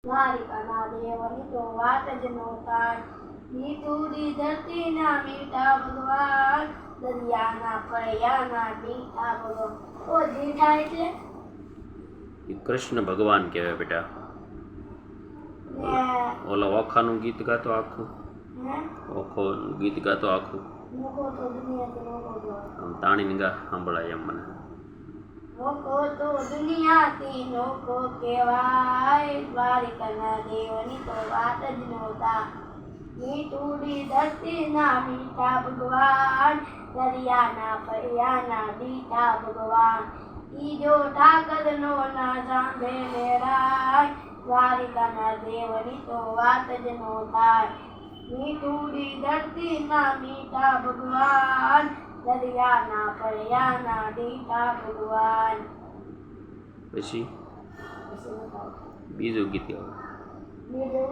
દ્વારિકાના દેવની તો વાત જ નો થાય. મીઠુડી ધરતીના મીઠા ભગવાન, દરિયાના ફળિયાના મીઠા ભગવાન. ઓ જીઠા એટલે કૃષ્ણ ભગવાન કહેવાય બેટા. ઓલા ઓખાનું ગીત ગાતો આખું, ઓખોનું ગીત ગાતો આખું તાણીને ગા સાંભળાય એમ મને. નોખો તો દુનિયાથી નોખો કહેવાય, દ્વારિકાના દેવની તો વાત જ નો થાય. મીઠુડી ધરતીના મીઠા ભગવાન, દરિયાના ફળિયાના મીઠા ભગવાન. ઈ જો ઠાકરનો ના સાંભળે રાય, દ્વારિકાના દેવની તો વાત જ નો થાય. મીઠુડી ધરતીના મીઠા ભગવાન, દરિયાના ફળિયાના મીઠા ભગવાન. પછી બીજું ગીત ગાવ. બીજું